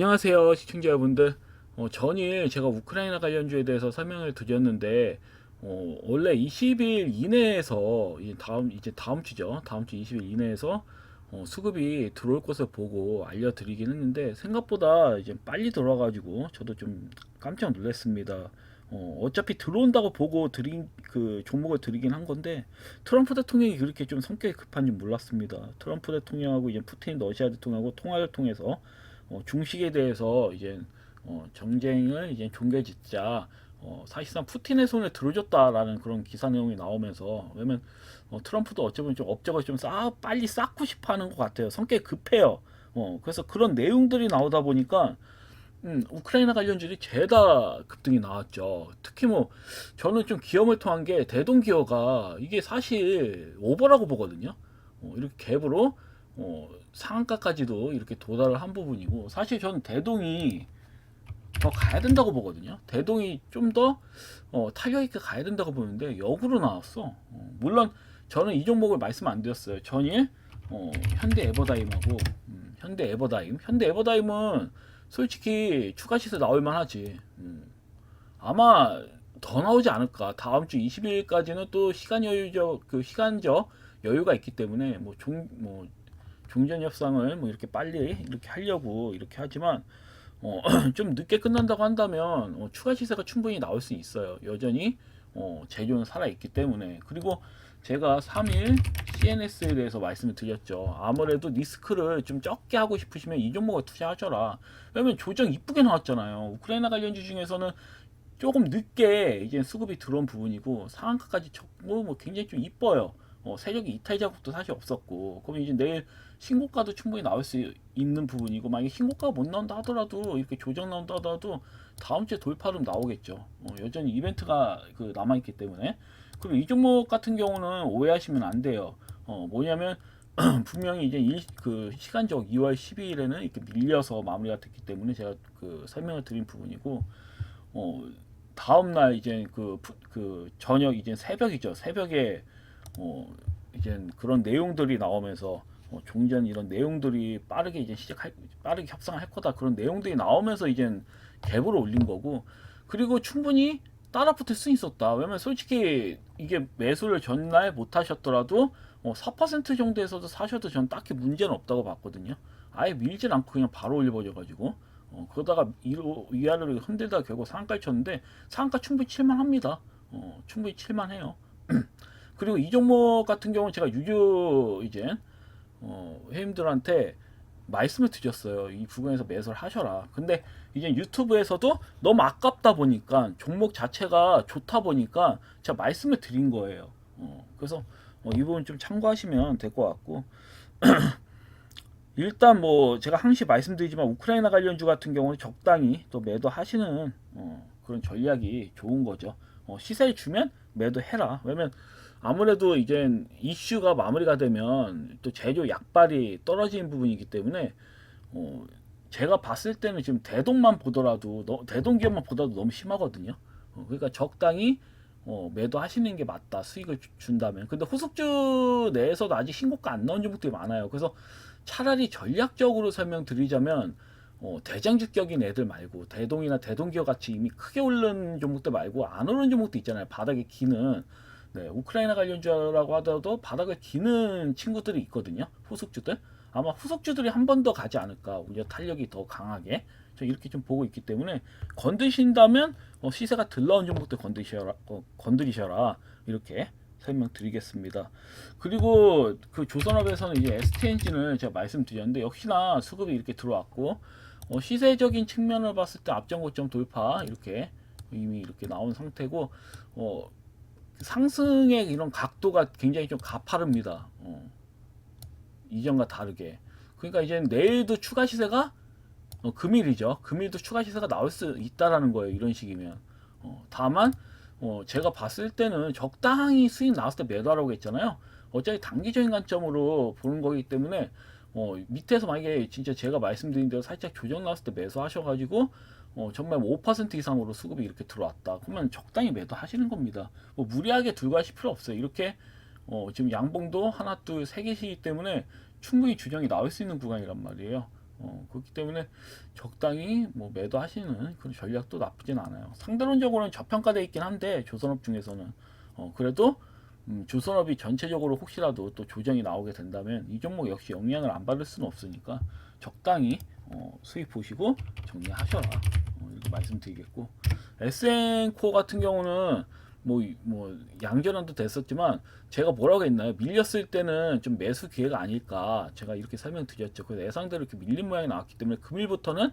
안녕하세요 시청자 여러분들. 전일 제가 우크라이나 관련주에 대해서 설명을 드렸는데, 원래 20일 이내에서 이제 다음 주죠. 다음 주 20일 이내에서 수급이 들어올 것을 보고 알려드리긴 했는데, 생각보다 이제 빨리 들어와가지고 저도 좀 깜짝 놀랐습니다. 어차피 들어온다고 보고 드린 그 종목을 드리긴 한 건데, 트럼프 대통령이 그렇게 좀 성격이 급한 줄 몰랐습니다. 트럼프 대통령하고 이제 푸틴 러시아 대통령하고 통화를 통해서 중식에 대해서 이제 정쟁을 이제 종결짓자, 사실상 푸틴의 손에 들어줬다라는 그런 기사 내용이 나오면서, 왜냐면 트럼프도 어쩌면 좀 업적을 좀 빨리 쌓고 싶어하는 것 같아요. 성격이 급해요. 그래서 그런 내용들이 나오다 보니까 우크라이나 관련주들이 죄다 급등이 나왔죠. 특히 뭐 저는 좀 기염을 토한 게 대동기어가 이게 사실 오버라고 보거든요. 이렇게 갭으로 상한가까지도 이렇게 도달을 한 부분이고, 사실 저는 대동이 더 가야 된다고 보거든요. 대동이 좀 더 타격 있게 가야 된다고 보는데 역으로 나왔어. 물론 저는 이 종목을 말씀 안 드렸어요. 전일 현대 에버다임하고, 현대 에버다임은 솔직히 추가 시세 나올 만하지. 아마 더 나오지 않을까. 다음 주 20일까지는 또 시간적 여유가 있기 때문에 뭐 종전 협상을 뭐 이렇게 빨리 이렇게 하려고 이렇게 하지만, 좀 늦게 끝난다고 한다면 추가 시세가 충분히 나올 수 있어요. 여전히 재료는 살아 있기 때문에. 그리고 제가 3일 CNS에 대해서 말씀을 드렸죠. 아무래도 리스크를 좀 적게 하고 싶으시면 이 종목에 투자하셔라. 왜냐면 조정 이쁘게 나왔잖아요. 우크라이나 관련주 중에서는 조금 늦게 이제 수급이 들어온 부분이고, 상한가까지 쳤고 뭐 굉장히 좀 이뻐요. 세력이 이탈 자국도 사실 없었고, 그럼 이제 내일 신고가도 충분히 나올 수 있는 부분이고, 만약에 신고가가 못 나온다 하더라도, 이렇게 조정 나온다 하더라도 다음 주에 돌파름 나오겠죠. 여전히 이벤트가 남아있기 때문에. 그리고 이 종목 같은 경우는 오해하시면 안 돼요. 뭐냐면 분명히 이제 시간적 2월 12일에는 이렇게 밀려서 마무리가 됐기 때문에 제가 설명을 드린 부분이고, 어, 다음날 이제 저녁 이제 새벽이죠. 새벽에 이제 그런 내용들이 나오면서, 종전 이런 내용들이 빠르게 협상을 할 거다, 그런 내용들이 나오면서 이제 갭으로 올린 거고. 그리고 충분히 따라붙을 수 있었다. 왜냐면 솔직히 이게 매수를 전날 못 하셨더라도 4% 정도에서도 사셔도 전 딱히 문제는 없다고 봤거든요. 아예 밀질 않고 그냥 바로 올려버려 가지고, 그러다가 위아래로 흔들다가 결국 상한가를 쳤는데, 상한가 충분히 칠만합니다. 충분히 칠만해요. 그리고 이 종목 같은 경우는 제가 유료 이제 회원들한테 말씀을 드렸어요. 이 부분에서 매수를 하셔라. 근데 이제 유튜브에서도 너무 아깝다 보니까, 종목 자체가 좋다 보니까 제가 말씀을 드린 거예요. 그래서 이 부분 좀 참고하시면 될 것 같고, 일단 뭐 제가 항시 말씀드리지만 우크라이나 관련주 같은 경우는 적당히 또 매도하시는 그런 전략이 좋은 거죠. 시세를 주면 매도해라. 왜냐면 아무래도 이제 이슈가 마무리가 되면 또 제조 약발이 떨어지는 부분이기 때문에, 어, 제가 봤을 때는 지금 대동 기업만 보더라도 너무 심하거든요. 그러니까 적당히 매도하시는 게 맞다. 수익을 준다면. 근데 후속주 내에서도 아직 신고가 안 나온 종목들이 많아요. 그래서 차라리 전략적으로 설명드리자면, 대장주격인 애들 말고, 대동이나 대동기업 같이 이미 크게 오른 종목들 말고 안 오른 종목도 있잖아요. 바닥에 기는, 네, 우크라이나 관련주라고 하더라도 바닥을 기는 친구들이 있거든요. 후속주들. 아마 후속주들이 한 번 더 가지 않을까. 오히려 탄력이 더 강하게. 저 이렇게 좀 보고 있기 때문에, 건드신다면 시세가 들러온 종목들 건드리셔라. 이렇게 설명드리겠습니다. 그리고 조선업에서는 이제 ST엔진을 제가 말씀드렸는데, 역시나 수급이 이렇게 들어왔고, 시세적인 측면을 봤을 때 앞전 고점 돌파 이렇게 이미 이렇게 나온 상태고, 상승의 이런 각도가 굉장히 좀 가파릅니다. 이전과 다르게. 그러니까 이제 내일도 추가 시세가, 금일이죠. 금일도 추가 시세가 나올 수 있다라는 거예요. 이런 식이면. 다만 제가 봤을 때는 적당히 수익 나왔을 때 매도하라고 했잖아요. 어차피 단기적인 관점으로 보는 거기 때문에, 밑에서 만약에 진짜 제가 말씀드린 대로 살짝 조정 나왔을 때 매수하셔가지고, 정말 5% 이상으로 수급이 이렇게 들어왔다, 그러면 적당히 매도하시는 겁니다. 뭐 무리하게 들고 하실 필요 없어요. 이렇게 지금 양봉도 하나 둘 세 개시기 때문에 충분히 주정이 나올 수 있는 구간이란 말이에요. 그렇기 때문에 적당히 뭐 매도하시는 그런 전략도 나쁘진 않아요. 상대론적으로는 저평가돼 있긴 한데 조선업 중에서는 그래도 조선업이 전체적으로 혹시라도 또 조정이 나오게 된다면 이 종목 역시 영향을 안 받을 수는 없으니까 적당히 수익 보시고 정리하셔라, 이렇게 말씀드리겠고, SN코 같은 경우는 뭐 양전환도 됐었지만 제가 뭐라고 했나요? 밀렸을 때는 좀 매수 기회가 아닐까 제가 이렇게 설명드렸죠. 그래서 예상대로 이렇게 밀린 모양이 나왔기 때문에 금일부터는,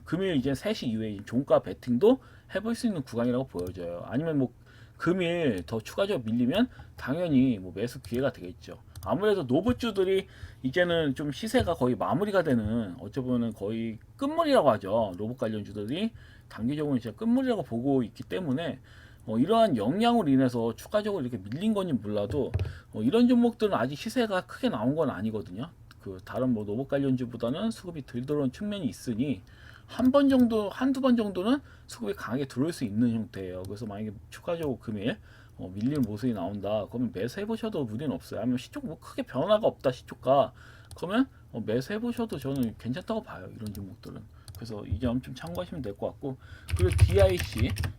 금일 이제 3시 이후에 종가 베팅도 해볼 수 있는 구간이라고 보여져요. 아니면 뭐 금일 더 추가적으로 밀리면 당연히 뭐 매수 기회가 되겠죠. 아무래도 노브주들이 이제는 좀 시세가 거의 마무리가 되는, 어쩌면 거의 끝물이라고 하죠. 로봇 관련주들이 단기적으로 진짜 끝물이라고 보고 있기 때문에 이러한 영향으로 인해서 추가적으로 이렇게 밀린 건지 몰라도 이런 종목들은 아직 시세가 크게 나온 건 아니거든요. 그 다른 뭐 로봇 관련주보다는 수급이 덜 들어온 측면이 있으니 한 번 정도, 한두 번 정도는 수급이 강하게 들어올 수 있는 형태예요. 그래서 만약에 추가적으로 금일 밀리는 모습이 나온다, 그러면 매수해 보셔도 무리는 없어요. 아니면 시총 뭐 크게 변화가 없다 시초가, 그러면 매수해 보셔도 저는 괜찮다고 봐요, 이런 종목들은. 그래서 이 점 좀 참고하시면 될 것 같고, 그리고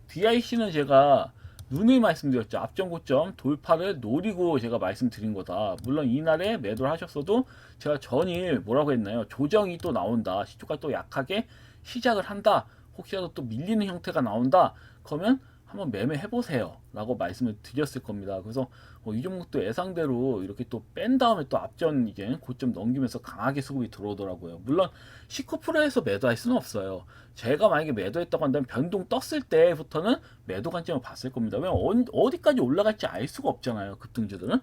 DIC는 제가 누누이 말씀드렸죠. 앞전 고점 돌파를 노리고 제가 말씀드린 거다. 물론 이날에 매도를 하셨어도 제가 전일 뭐라고 했나요? 조정이 또 나온다, 시초가 또 약하게 시작을 한다, 혹시라도 또 밀리는 형태가 나온다, 그러면 한번 매매해 보세요 라고 말씀을 드렸을 겁니다. 그래서 이 종목도 예상대로 이렇게 또 뺀 다음에 또 앞전 이제 고점 넘기면서 강하게 수급이 들어오더라고요. 물론 19%에서 매도할 수는 없어요. 제가 만약에 매도했다고 한다면 변동 떴을 때부터는 매도 관점을 봤을 겁니다. 왜냐면 어디까지 올라갈지 알 수가 없잖아요, 급등주들은.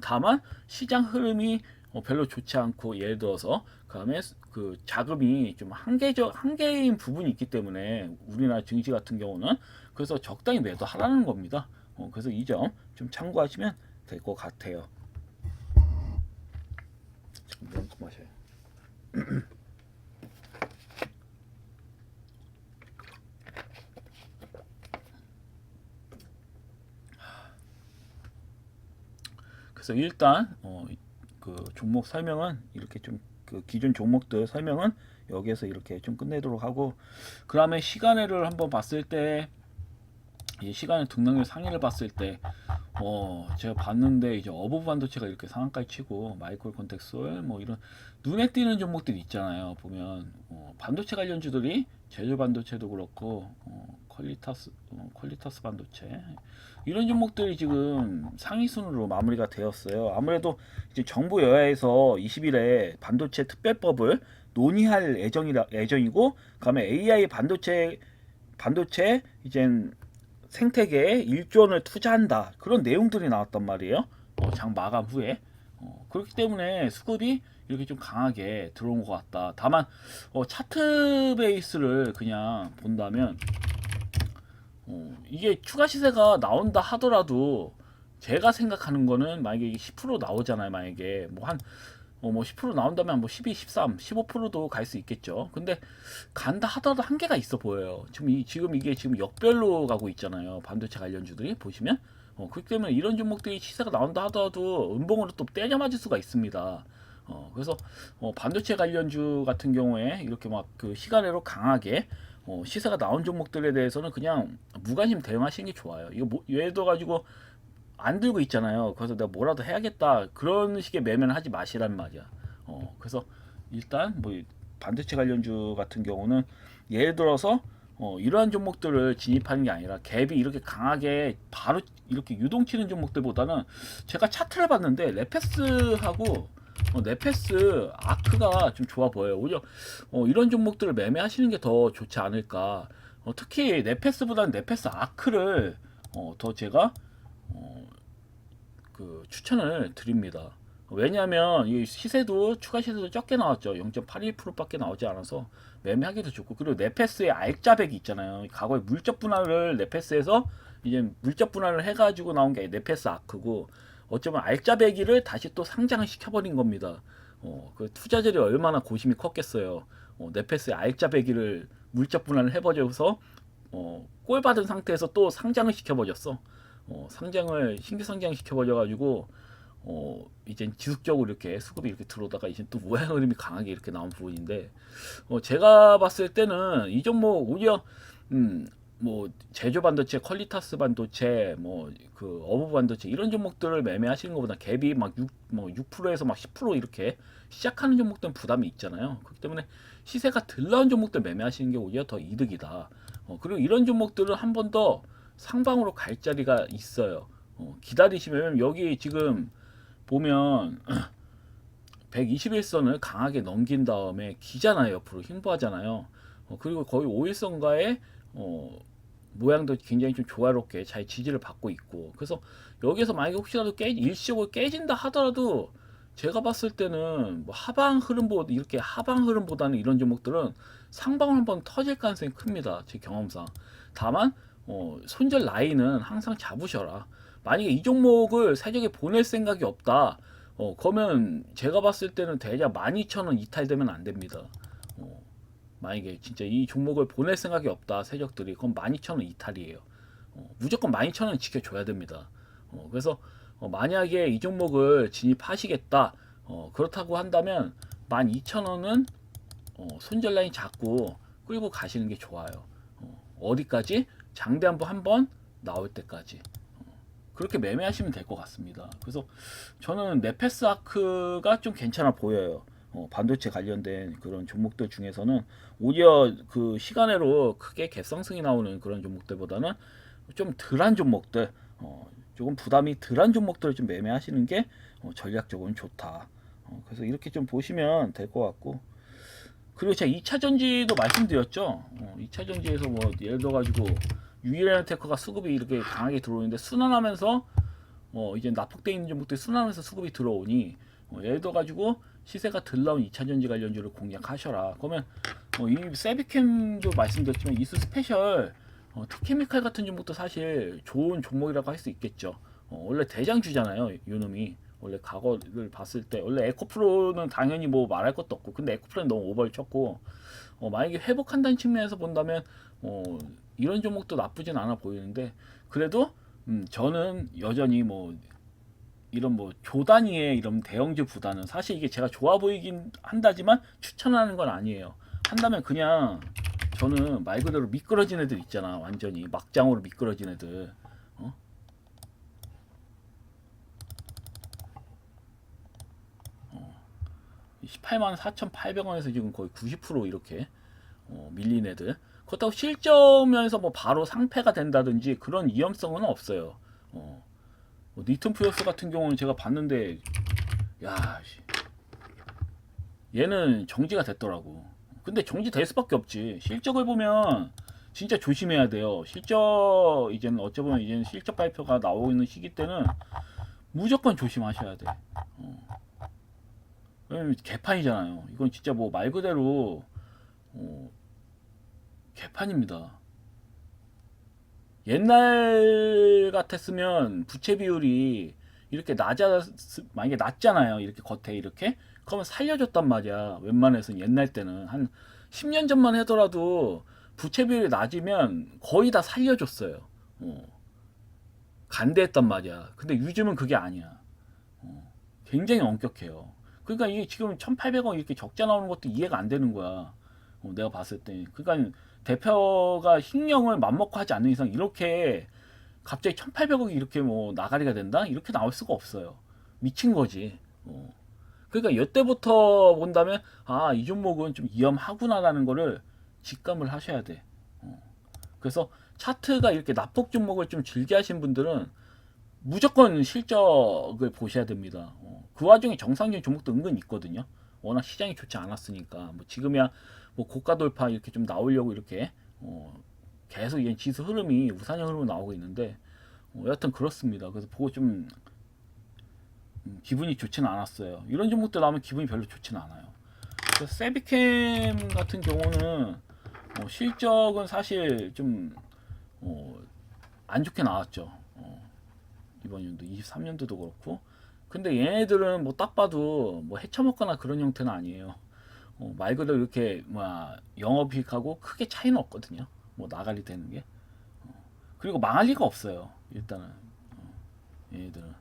다만 시장 흐름이 별로 좋지 않고, 예를 들어서 그다음에 그 자금이 좀 한계인 부분이 있기 때문에 우리나라 증시 같은 경우는, 그래서 적당히 매도하라는 겁니다. 그래서 이 점 좀 참고하시면 될 것 같아요. 잠깐 물 마셔요. 그래서 일단 그 종목 설명은 이렇게 좀, 그 기존 종목들 설명은 여기에서 이렇게 좀 끝내도록 하고, 그 다음에 시간을 한번 봤을 때, 이 시간의 등락률 상위를 봤을 때 제가 봤는데 이제 어부 반도체가 이렇게 상한가를 치고 마이크로 컨텍솔 뭐 이런 눈에 띄는 종목들이 있잖아요. 보면 반도체 관련주들이 제조 반도체도 그렇고 퀄리터스 반도체, 이런 종목들이 지금 상위 순으로 마무리가 되었어요. 아무래도 이제 정부 여야에서 20일에 반도체 특별법을 논의할 예정이고, 그다음에 AI 반도체 이젠 생태계에 1조 원을 투자한다, 그런 내용들이 나왔단 말이에요. 장 마감 후에. 그렇기 때문에 수급이 이렇게 좀 강하게 들어온 것 같다. 다만 차트 베이스를 그냥 본다면 이게 추가 시세가 나온다 하더라도, 제가 생각하는 거는 만약에 이게 10% 나오잖아요. 만약에 뭐 10% 나온다면 뭐 12, 13, 15%도 갈 수 있겠죠. 근데 간다 하더라도 한계가 있어 보여요. 지금 이게 지금 역별로 가고 있잖아요. 반도체 관련주들이 보시면. 그렇기 때문에 이런 종목들이 시세가 나온다 하더라도 음봉으로 또 때려 맞을 수가 있습니다. 그래서 반도체 관련주 같은 경우에 이렇게 막 그 시간으로 강하게 시세가 나온 종목들에 대해서는 그냥 무관심 대응하시는 게 좋아요. 이거 뭐, 예를 들어 가지고 안 들고 있잖아요. 그래서 내가 뭐라도 해야겠다, 그런 식의 매매는 하지 마시란 말이야. 그래서 일단 뭐 반도체 관련주 같은 경우는 예를 들어서 이러한 종목들을 진입하는 게 아니라 갭이 이렇게 강하게 바로 이렇게 유동치는 종목들보다는, 제가 차트를 봤는데 레페스하고 네페스 아크가 좀 좋아 보여요. 오히려 이런 종목들을 매매하시는 게 더 좋지 않을까. 특히 네페스보다는 네페스 아크를 더 제가 그 추천을 드립니다. 왜냐하면 이 시세도 추가 시세도 적게 나왔죠. 0.81%밖에 나오지 않아서 매매하기도 좋고, 그리고 네페스의 알짜배기 있잖아요. 과거에 물적 분할을 네페스에서 이제 물적 분할을 해가지고 나온 게 네페스 아크고, 어쩌면 알짜배기를 다시 또 상장을 시켜버린 겁니다. 그 투자들이 얼마나 고심이 컸겠어요. 네페스의 알짜배기를 물적 분할을 해버려서 꼴 받은 상태에서 또 상장을 시켜버렸어. 상장을 신규 상장 시켜버려가지고 이제 지속적으로 이렇게 수급이 이렇게 들어오다가 이제 또 우행 흐름이 강하게 이렇게 나온 부분인데, 제가 봤을 때는 이 종목 오히려 뭐 제조 반도체, 퀄리타스 반도체, 뭐 그 어부 반도체 이런 종목들을 매매하시는 것보다 갭이 막 6%에서 막 10% 이렇게 시작하는 종목들은 부담이 있잖아요. 그렇기 때문에 시세가 덜 나온 종목들 매매하시는 게 오히려 더 이득이다. 그리고 이런 종목들은 한 번 더 상방으로 갈 자리가 있어요. 기다리시면 여기 지금 보면 121선을 강하게 넘긴 다음에 기잖아요. 옆으로 횡보하잖아요. 그리고 거의 5일선과의 모양도 굉장히 좀 조화롭게 잘 지지를 받고 있고, 그래서 여기서 만약에 혹시라도 일시적으로 깨진다 하더라도 제가 봤을 때는 뭐 하방 흐름보다는 이런 종목들은 상방을 한번 터질 가능성이 큽니다. 제 경험상. 다만 손절 라인은 항상 잡으셔라. 만약에 이 종목을 세력에 보낼 생각이 없다. 그러면 제가 봤을 때는 대략 12,000원 이탈되면 안 됩니다. 만약에 진짜 이 종목을 보낼 생각이 없다 세력들이, 그럼 12,000원 이탈이에요. 무조건 12,000원 지켜줘야 됩니다. 그래서 만약에 이 종목을 진입하시겠다, 그렇다고 한다면 12,000원은 손절 라인 잡고 끌고 가시는 게 좋아요. 어디까지? 장대 한번 나올 때까지. 그렇게 매매하시면 될 것 같습니다. 그래서 저는 네페스 아크가 좀 괜찮아 보여요. 반도체 관련된 그런 종목들 중에서는 오히려 그 시간으로 크게 갭상승이 나오는 그런 종목들보다는 좀 덜한 종목들, 조금 부담이 덜한 종목들을 좀 매매하시는 게 전략적으로는 좋다. 그래서 이렇게 좀 보시면 될 것 같고, 그리고 제가 2차 전지도 말씀드렸죠. 2차 전지에서 뭐 예를 들어 가지고 유일엔테크가 수급이 이렇게 강하게 들어오는데 순환하면서 이제 납폭되어 있는 종목들이 순환하면서 수급이 들어오니, 예를 들어 가지고 시세가 덜 나온 2차 전지 관련주를 공략하셔라. 그러면 이 세비캠도 말씀드렸지만 이수 스페셜, 티케미칼 같은 종목도 사실 좋은 종목이라고 할 수 있겠죠. 원래 대장주잖아요, 요놈이. 원래 과거를 봤을 때 원래 에코프로는 당연히 뭐 말할 것도 없고, 근데 에코프로는 너무 오버를 쳤고, 만약에 회복한다는 측면에서 본다면 이런 종목도 나쁘진 않아 보이는데, 그래도 저는 여전히 뭐 이런 뭐 조단위의 이런 대형주보다는, 사실 이게 제가 좋아 보이긴 한다지만 추천하는 건 아니에요. 한다면 그냥 저는 말 그대로 미끄러진 애들 있잖아. 완전히 막장으로 미끄러진 애들. 18만 4,800원에서 지금 거의 90% 이렇게 밀린 애들. 그렇다고 실점면서 뭐 바로 상패가 된다든지 그런 위험성은 없어요. 뭐 니튼 플러스 같은 경우는 제가 봤는데, 야, 얘는 정지가 됐더라고. 근데 정지될 수밖에 없지. 실적을 보면 진짜 조심해야 돼요. 이제는 어쩌면 이제는 실적 발표가 나오고 있는 시기 때는 무조건 조심하셔야 돼. 왜냐면 개판이잖아요. 이건 진짜 뭐 말 그대로 개판입니다. 옛날 같았으면 부채 비율이 이렇게 만약에 낮잖아요. 이렇게 겉에 이렇게. 그러면 살려줬단 말이야. 웬만해서는 옛날 때는. 한 10년 전만 하더라도 부채 비율이 낮으면 거의 다 살려줬어요. 간대했단 말이야. 근데 요즘은 그게 아니야. 굉장히 엄격해요. 그러니까 이게 지금 1,800원 이렇게 적자 나오는 것도 이해가 안 되는 거야. 내가 봤을 때. 그러니까 대표가 흰령을 맘먹고 하지 않는 이상 이렇게 갑자기 1,800억이 이렇게 뭐 나가리가 된다? 이렇게 나올 수가 없어요. 미친 거지. 그러니까 이때부터 본다면 이 종목은 좀 위험하구나라는 거를 직감을 하셔야 돼. 그래서 차트가 이렇게 납폭 종목을 좀 즐겨 하신 분들은 무조건 실적을 보셔야 됩니다. 그 와중에 정상적인 종목도 은근 있거든요. 워낙 시장이 좋지 않았으니까. 뭐 지금이야 뭐 고가 돌파 이렇게 좀 나오려고 이렇게 계속 이 지수 흐름이 우상향 흐름으로 나오고 있는데, 여하튼 그렇습니다. 그래서 보고 좀 기분이 좋지는 않았어요. 이런 종목들 나오면 기분이 별로 좋지는 않아요. 그래서 세비캠 같은 경우는 실적은 사실 좀 안 좋게 나왔죠. 이번 연도 23년도도 그렇고. 근데 얘네들은 뭐 딱 봐도 뭐 해쳐먹거나 그런 형태는 아니에요. 말 그대로 이렇게 영업이익하고 크게 차이는 없거든요. 뭐 나가리 되는 게. 그리고 망할 리가 없어요. 일단은 얘네들은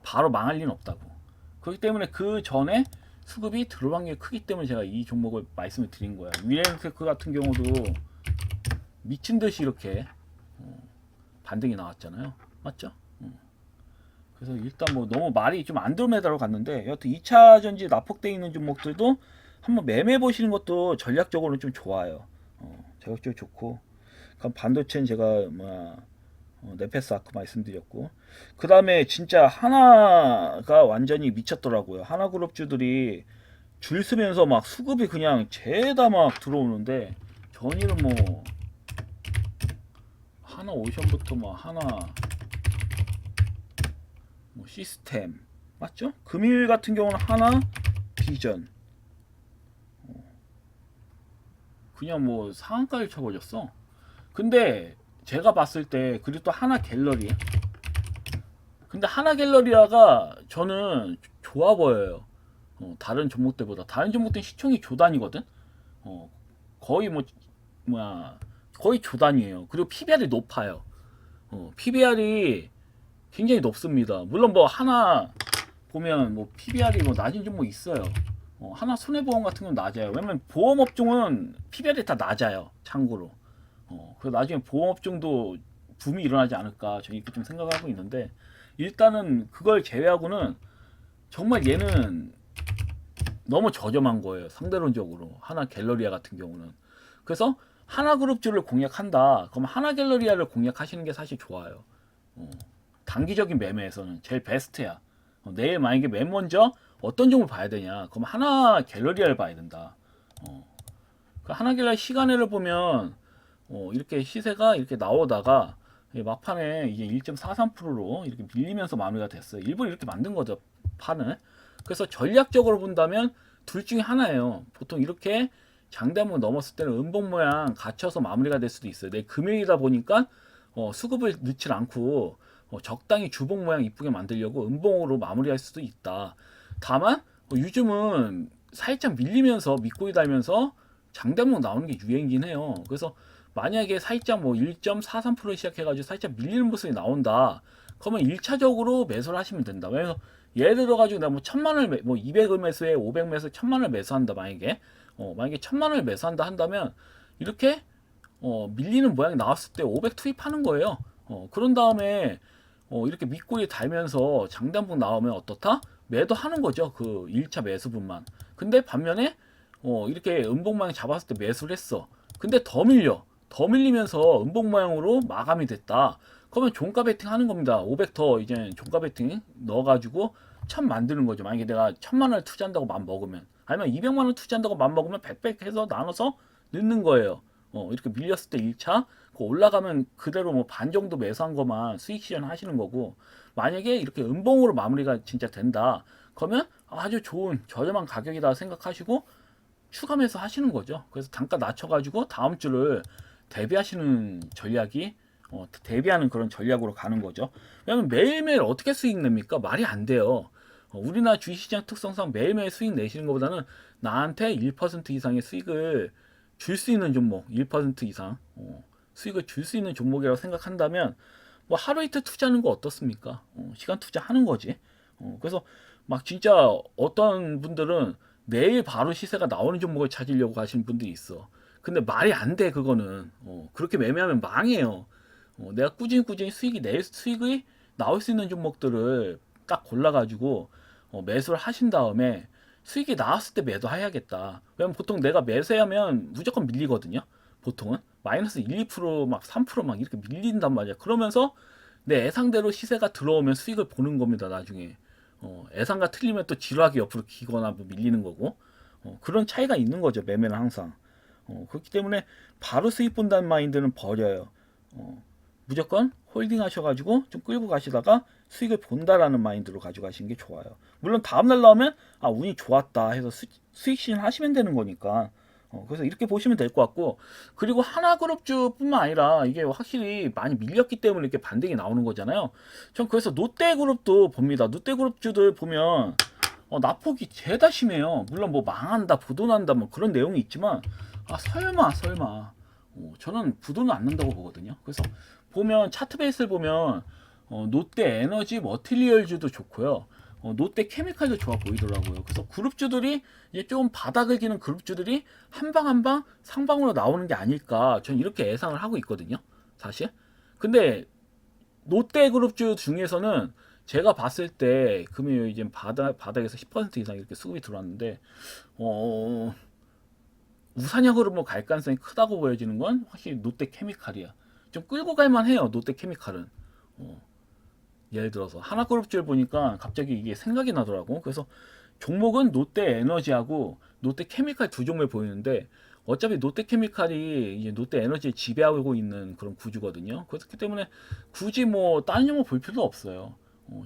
바로 망할 리는 없다고. 그렇기 때문에 그 전에 수급이 들어올 확률이 크기 때문에 제가 이 종목을 말씀을 드린 거예요. 위렌테크 같은 경우도 미친 듯이 이렇게 반등이 나왔잖아요. 맞죠? 그래서 일단 뭐 너무 말이 좀 안드로메다로 갔는데, 여튼 2차 전지 납폭되어 있는 종목들도 한번 매매해 보시는 것도 전략적으로는 좀 좋아요. 전략적으로 좋고, 그럼 반도체는 제가 네페스 아크 말씀드렸고, 그 다음에 진짜 하나가 완전히 미쳤더라고요. 하나그룹주들이 줄 서면서 막 수급이 그냥 죄다 막 들어오는데, 전일은 뭐 하나 오션부터 뭐 하나 뭐 시스템 맞죠? 금일 같은 경우는 하나 비전 그냥 뭐 상한가를 쳐버렸어. 근데 제가 봤을 때, 그리고 또 하나 갤러리, 근데 하나 갤러리아가 저는 좋아 보여요. 다른 종목들보다. 다른 종목들은 시총이 조단이거든. 거의 뭐야 거의 조단이에요. 그리고 PBR이 높아요. PBR이 굉장히 높습니다. 물론 뭐 하나 보면 뭐 PBR이 뭐 낮은 종목 있어요. 하나 손해보험 같은 건 낮아요. 왜냐면 보험업종은 PBR이 다 낮아요. 참고로. 그래서 나중에 보험업종도 붐이 일어나지 않을까 저는 이렇게 좀 생각하고 있는데, 일단은 그걸 제외하고는 정말 얘는 너무 저렴한 거예요. 상대론적으로 하나 갤러리아 같은 경우는. 그래서 하나 그룹주를 공략한다. 그럼 하나 갤러리아를 공략하시는 게 사실 좋아요. 단기적인 매매에서는 제일 베스트야. 내일 만약에 맨 먼저 어떤 종을 봐야 되냐? 그럼 하나 갤러리아를 봐야 된다. 그 하나 갤러리아 시간을 보면 이렇게 시세가 이렇게 나오다가 막판에 이제 1.43%로 이렇게 밀리면서 마무리가 됐어요. 일부러 이렇게 만든 거죠, 판을. 그래서 전략적으로 본다면 둘 중에 하나예요. 보통 이렇게 장대한번 넘었을 때는 음봉 모양 갇혀서 마무리가 될 수도 있어요. 내 금요일이다 보니까 수급을 넣지 않고 적당히 주봉 모양 이쁘게 만들려고 음봉으로 마무리할 수도 있다. 다만 요즘은 살짝 밀리면서 밑꼬리 달면서 장대한번 나오는 게 유행이긴 해요. 그래서 만약에 살짝 뭐 1.43% 시작해가지고 살짝 밀리는 모습이 나온다. 그러면 1차적으로 매수를 하시면 된다. 왜냐면 예를 들어가지고 내가 뭐 1000만을 뭐 200을 매수해 500 매수 1000만을 매수한다. 만약에 1000만을 매수한다 한다면 이렇게 밀리는 모양이 나왔을 때 500 투입하는 거예요. 그런 다음에 이렇게 밑꼬리 달면서 장단봉 나오면 어떻다? 매도하는 거죠. 그 1차 매수분만. 근데 반면에 이렇게 음봉 모양 잡았을 때 매수를 했어. 근데 더 밀려. 더 밀리면서 음봉 모양으로 마감이 됐다. 그러면 종가 베팅 하는 겁니다. 500 더 이제 종가 베팅 넣어가지고 1000 만드는 거죠. 만약에 내가 1000만 원을 투자한다고 맘 먹으면, 아니면 200만 원 투자한다고 맘 먹으면 100 해서 나눠서 넣는 거예요. 이렇게 밀렸을 때 1차 올라가면 그대로 뭐 반 정도 매수한 것만 수익 실현 하시는 거고, 만약에 이렇게 음봉으로 마무리가 진짜 된다. 그러면 아주 좋은 저렴한 가격이다 생각하시고 추가 매수 하시는 거죠. 그래서 단가 낮춰가지고 다음 주를 대비하시는 전략이 대비하는 그런 전략으로 가는 거죠. 왜냐면 매일매일 어떻게 수익 냅니까? 말이 안 돼요. 우리나라 주식시장 특성상 매일매일 수익 내시는 것보다는 나한테 1% 이상의 수익을 줄 수 있는 종목, 1% 이상 수익을 줄 수 있는 종목이라고 생각한다면 뭐 하루 이틀 투자하는 거 어떻습니까? 시간 투자하는 거지. 그래서 막 진짜 어떤 분들은 내일 바로 시세가 나오는 종목을 찾으려고 하시는 분들이 있어. 근데 말이 안 돼, 그거는. 그렇게 매매하면 망해요. 내가 꾸준히 수익이 나올 수 있는 종목들을 딱 골라가지고 매수를 하신 다음에 수익이 나왔을 때 매도해야겠다. 왜냐면 보통 내가 매수하면 무조건 밀리거든요. 보통은 마이너스 1, 2%막 3%막 이렇게 밀린단 말이야. 그러면서 내 예상대로 시세가 들어오면 수익을 보는 겁니다. 나중에 예상가 틀리면 또 지루하게 옆으로 기거나 뭐 밀리는 거고, 그런 차이가 있는 거죠. 매매는 항상. 그렇기 때문에 바로 수익 본다는 마인드는 버려요. 무조건 홀딩 하셔가지고 좀 끌고 가시다가 수익을 본다라는 마인드로 가져가시는 게 좋아요. 물론 다음날 나오면 운이 좋았다 해서 수익 실현하시면 되는 거니까. 그래서 이렇게 보시면 될 것 같고, 그리고 하나그룹주뿐만 아니라 이게 확실히 많이 밀렸기 때문에 이렇게 반등이 나오는 거잖아요. 전 그래서 롯데그룹도 봅니다. 롯데그룹주들 보면 낙폭이 죄다 심해요. 물론 뭐 망한다, 부도난다 뭐 그런 내용이 있지만 설마 저는 부도는 안 난다고 보거든요. 그래서 보면 차트 베이스를 보면 롯데 에너지 머티리얼즈도 좋고요. 롯데 케미칼도 좋아 보이더라고요. 그래서 그룹주들이 이제 좀 바닥을 기는 그룹주들이 한 방 한 방 상방으로 나오는 게 아닐까 전 이렇게 예상을 하고 있거든요. 사실. 근데 롯데 그룹주 중에서는 제가 봤을 때 금요일 이제 바닥에서 10% 이상 이렇게 수급이 들어왔는데 어, 우상향으로 뭐 갈 가능성이 크다고 보여지는 건 확실히 롯데 케미칼이야. 좀 끌고 갈 만해요. 롯데 케미칼은. 어, 예를 들어서 하나그룹주를 보니까 갑자기 이게 생각이 나더라고. 그래서 종목은 롯데 에너지하고 롯데 케미칼 두 종목을 보이는데 어차피 롯데 케미칼이 이제 롯데 에너지를 지배하고 있는 그런 구주거든요. 그렇기 때문에 굳이 뭐 다른 종목 볼 필요 없어요.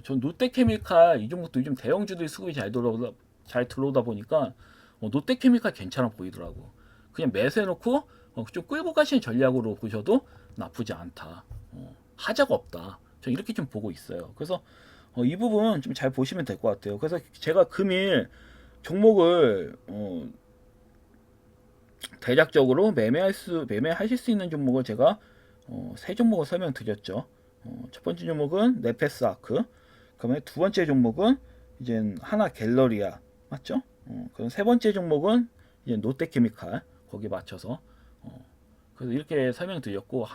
전 롯데 케미칼 이 종목도 요즘 대형주들이 수급이 잘 들어오다 보니까 롯데 케미칼 괜찮아 보이더라고. 그냥 매수해놓고 좀 끌고 가시는 전략으로 보셔도 나쁘지 않다. 하자가 없다. 저 이렇게 좀 보고 있어요. 그래서 이 부분 좀 잘 보시면 될 것 같아요. 그래서 제가 금일 종목을 대략적으로 매매하실 수 있는 종목을 제가 세 종목을 설명드렸죠. 첫 번째 종목은 네페스 아크, 그다음에 두 번째 종목은 이제 하나 갤러리아 맞죠? 그럼 세 번째 종목은 이제 롯데케미칼 거기 맞춰서 그래서 이렇게 설명드렸고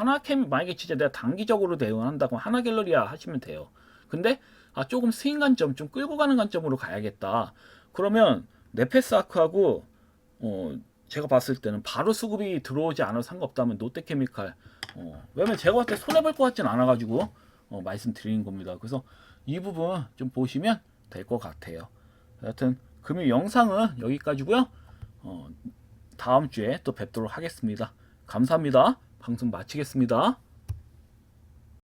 만약에 진짜 내가 단기적으로 대응한다고 하나 갤러리아 하시면 돼요. 근데 조금 스윙 관점 좀 끌고 가는 관점으로 가야겠다. 그러면 네페스 아크하고 제가 봤을 때는 바로 수급이 들어오지 않아도 상관없다면 롯데케미칼 왜냐면 제가 봤을 때 손해볼 것 같진 않아가지고 말씀드리는 겁니다. 그래서 이 부분 좀 보시면 될 것 같아요. 여하튼 금일 영상은 여기까지고요. 다음 주에 또 뵙도록 하겠습니다. 감사합니다. 방송 마치겠습니다.